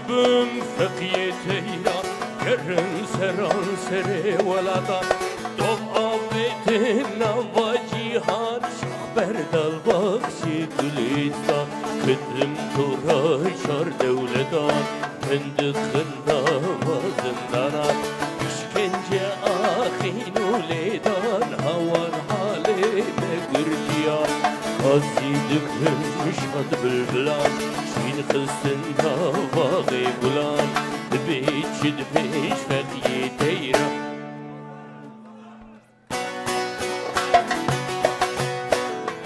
دبم فقیه تیرا گرن سران سر ولدا دو آبت نوا جیهان شخ بردال بخشی دلیستا کدم تو را شار دولدان هند خنا و زندانان işkence ahin uledan havan hale megırdiya Kazidik hümüş ad bülbülan Şin kılsın havağı bulan Dbeç dbeç fekye teyra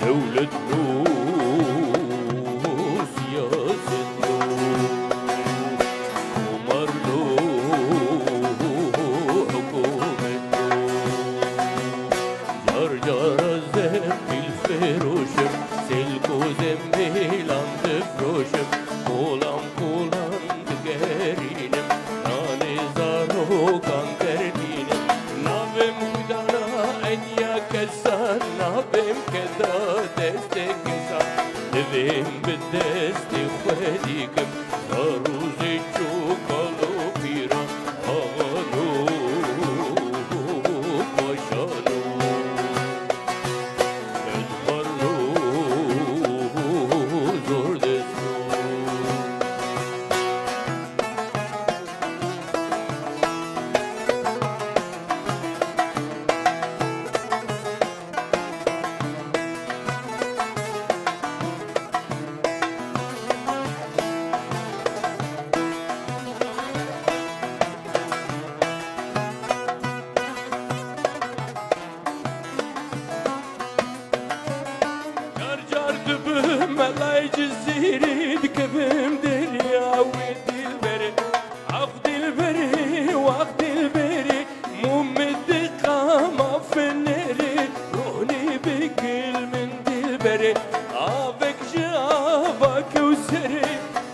Devlet nur siyaset nur Kumar فروشم سلکو زمیلان دفروشم کولام کولام دگرینم نانی زارو کان کردینم نابم خدانا انیا کسان نابم کدا دست کسان دویم به دست خودیکم زاروزی چوکالو پیران آغانو باشانو ملای جزیری دکبم دریا و دلبری آخ دلبری و آخ دلبری ممد قام فنری رونی بگل من دلبری آبک جابک و سری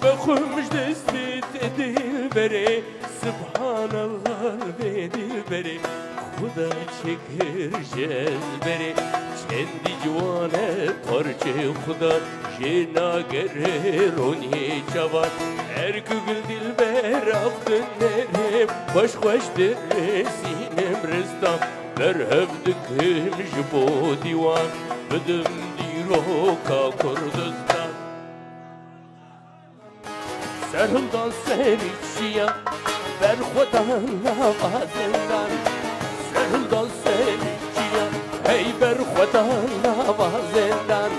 بخمش دستت دلبری سبحان الله به دلبری خدا شکر جزبری چندی جوانه پارچه خدا جنا گره رونی جوان ارکگل دلبر آفتن نرم خوش خوش در سینم رستم بر هفدکم جبو دیوان بدم دیرو کا کردستان سرمدان سریچیا بر خدا نوازندان سرمدان سریچیا ای بر خدا نوازندان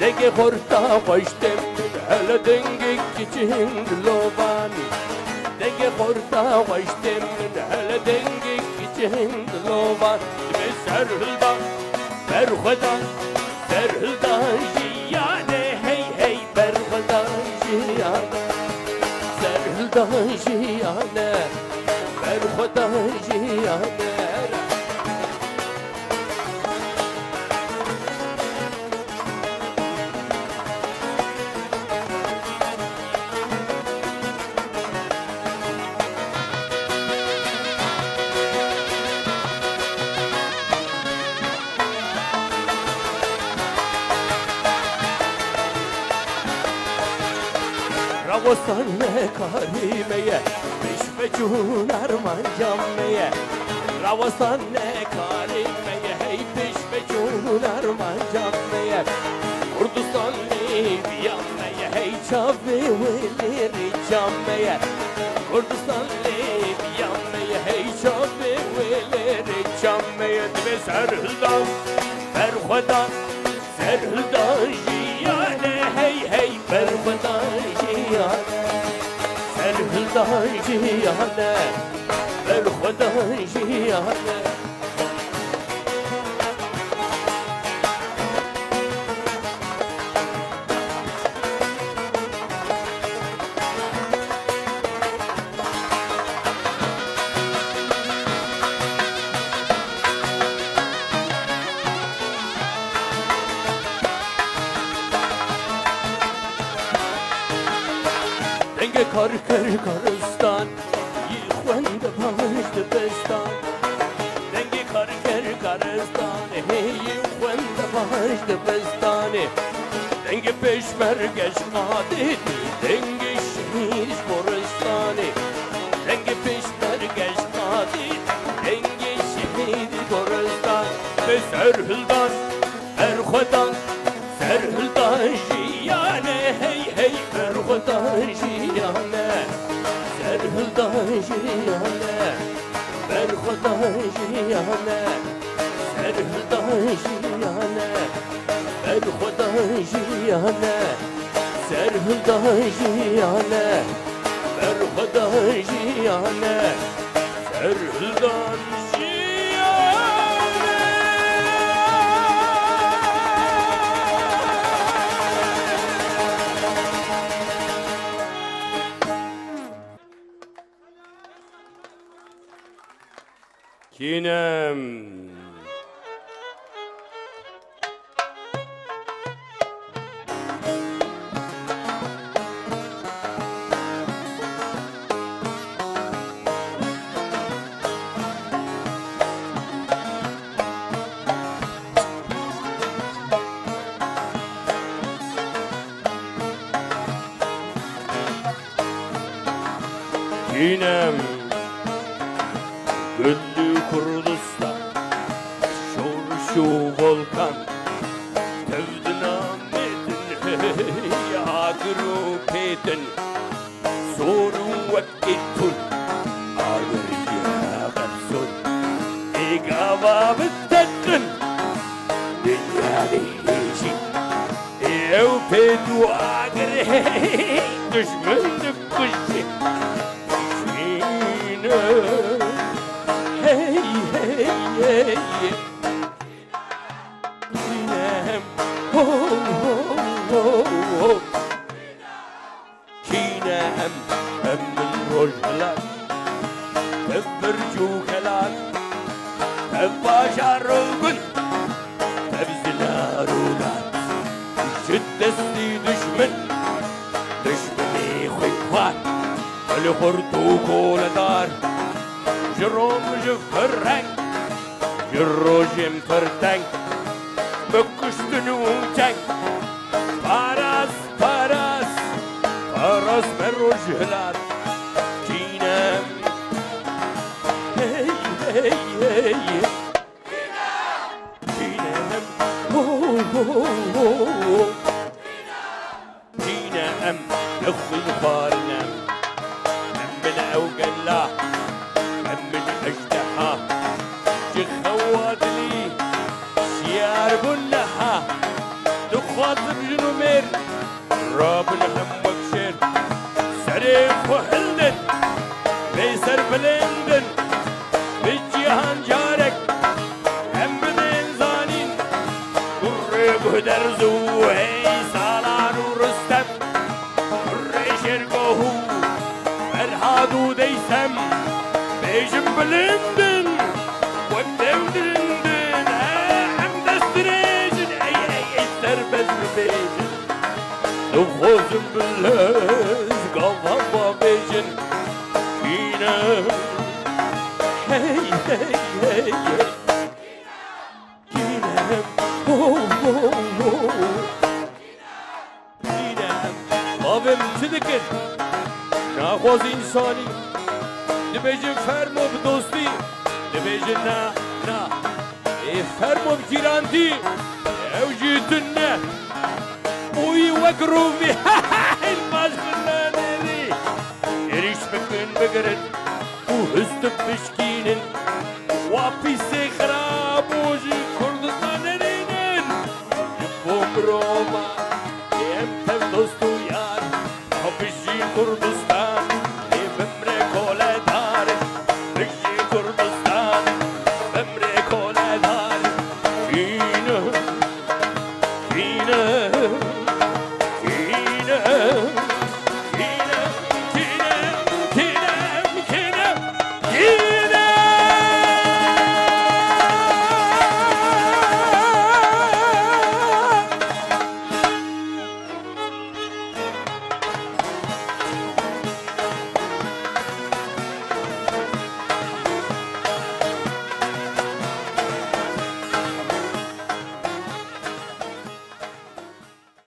دنگ خورتا خوشتم هل دنگ کچین لوبان دنگ خورتا خوشتم هل دنگ کچین لوبان به سرهلدان بر خدا سرهلدان جیانه هی هی بر خدا جیانه سرهلدان جیانه بر خدا جیانه Ravostan karimeye Piş becun arman cammeye Ravostan karimeye Hey piş becun arman cammeye Kurdistan libyameye Hey çavi veleri cammeye Kurdistan libyameye Hey çavi veleri cammeye Ve serhildan berhudan serhildan jiyane Hey hey berhudan سرهلدان جیانه بر خدا جیانه کار کر کارستان یه خوند پاش دبستان دنگ کار کر کارستان یه خوند پاش دبستان دنگ پیشمرگش قادی دنگ شهیرش برستان سرهلدان برخودان سرهلدان جیانه هی هی برخودان جیانه سرهلدان جیانه برخودان جیانه سرهلدان جیانه برخودان جیانه سرهلدان جیانه برخودان جیانه سرهلدان Kinem Kinem Güllü Kurdistan şu volkan tevdin amedin yağdırı pedin soru vakitun ağır yağarsun egava bittekın dünyayı ev pedu ağır düşmanlık kuşu Hey hey hey Kinem ho ho ho ho Kinem emmin rojlar Tebbercu kelar Tebbaşar olgun Tebzilar ulat Şiddetli düşman Düşmani khuyfar Al-khurtu koladar جروم جفرنگ جروجم فرتنگ بکشتنو چنگ پاراس پاراس پاراس مروجهلات کینم هی هی هی کینم هو هو هو کینم نخوی خارنم من اوگلا من أجدحها جخواد لي شيار بلها تخاطب جنومير راب الهم وكشير سريف وهلدن بيسر بلندن بالجيهان جارك هم بدين زانين قرب هدرزو هي سالار ورستم قريش يرقوهو فرحادو ديسم Bejim bilindin, ودودرندن حمد استريجن اي سربز بيجن نخوزم بالهز قضبا بيجن كينا هي هي هي كينا هو هو هو كينا قابل تذكر ناخوز انساني دبیجن فرمو بدوستی دبیجن نه فرمو بگیراندی اوجیتن نه اوی وگروفی الباز خلانیری اریش بکن بگرد و هست بشکینن واپی سک